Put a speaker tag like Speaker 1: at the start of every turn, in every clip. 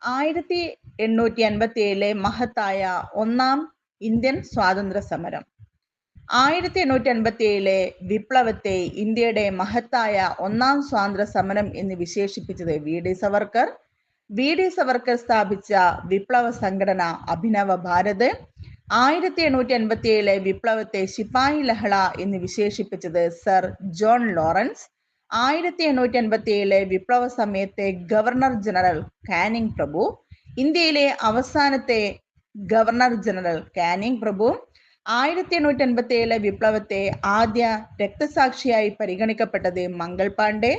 Speaker 1: 1857 മഹത്തായ ഒന്നാം ഇന്ത്യൻ സ്വാതന്ത്ര്യ സമരം. 1857 വിപ്ലവത്തെ ഇന്ത്യയുടെ മഹത്തായ ഒന്നാം സ്വാതന്ത്ര്യ സമരം എന്ന് വിശേഷിപ്പിച്ചത് വി.ഡി. സവർക്കർ. വി.ഡി. സവർക്കർ സ്ഥാപിച്ച വിപ്ലവ സംഘടന അഭിനവ ഭാരത്. 1857 വിപ്ലവത്തെ ശിപായി ലഹള എന്ന് വിശേഷിപ്പിച്ചത് സർ ജോൺ ലോറൻസ്. 1857 വിപ്ലവ സമയത്തെ ഗവർണർ ജനറൽ കാനിങ് പ്രഭു. ഇന്ത്യയിലെ അവസാനത്തെ ഗവർണർ ജനറൽ കാനിങ് പ്രഭു. 1857 വിപ്ലവത്തെ ആദ്യ രക്തസാക്ഷിയായി പരിഗണിക്കപ്പെട്ടത് മംഗൾ പാണ്ഡെ.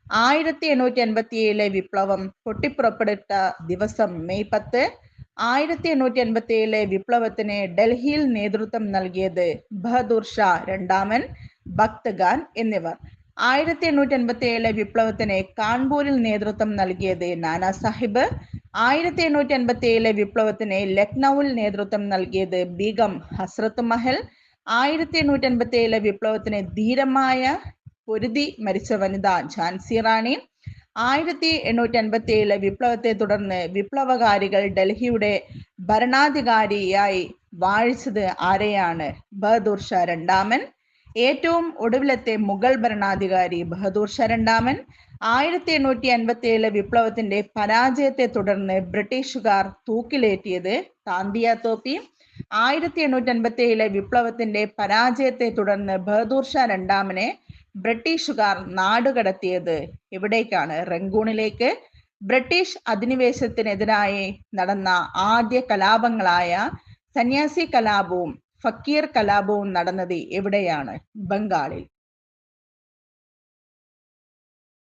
Speaker 1: 1857 വിപ്ലവം പൊട്ടിപ്പുറപ്പെട്ട ദിവസം മെയ് 10. 1857 വിപ്ലവത്തിന് ഡൽഹിയിൽ നേതൃത്വം നൽകിയത് ബഹദൂർ ഷാ രണ്ടാമൻ, ഭക്ത് ഖാൻ എന്നിവർ. 1857 വിപ്ലവത്തിന് കാൺപൂരിൽ നേതൃത്വം നൽകിയത് നാനാ സാഹിബ്. 1857 വിപ്ലവത്തിന് ലക്നൌവിൽ നേതൃത്വം നൽകിയത് ബീഗം ഹസ്രത്ത് മഹൽ. 1857 വിപ്ലവത്തിന് ധീരമായ പൊരുതി മരിച്ച വനിത ഝാൻസി റാണി. 1857 വിപ്ലവത്തെ തുടർന്ന് വിപ്ലവകാരികൾ ഡൽഹിയുടെ ഭരണാധികാരിയായി വാഴിച്ചത് ആരെയാണ്? ബഹദൂർ ഷാ രണ്ടാമൻ. ഏറ്റവും ഒടുവിലത്തെ മുഗൾ ഭരണാധികാരി ബഹദൂർ ഷാ രണ്ടാമൻ. 1857 വിപ്ലവത്തിന്റെ പരാജയത്തെ തുടർന്ന് ബ്രിട്ടീഷുകാർ തൂക്കിലേറ്റിയത് താന്തിയ തോപ്പി. 1857 വിപ്ലവത്തിന്റെ പരാജയത്തെ തുടർന്ന് ബഹദൂർ ഷാ രണ്ടാമനെ ബ്രിട്ടീഷുകാർ നാടുകടത്തിയത് എവിടേക്കാണ്? റങ്കൂണിലേക്ക്. ബ്രിട്ടീഷ് അധിനിവേശത്തിനെതിരായി നടന്ന ആദ്യ കലാപങ്ങളായ സന്യാസി കലാപവും ഫക്കീർ കലാപവും നടന്നത് എവിടെയാണ്? ബംഗാളിൽ.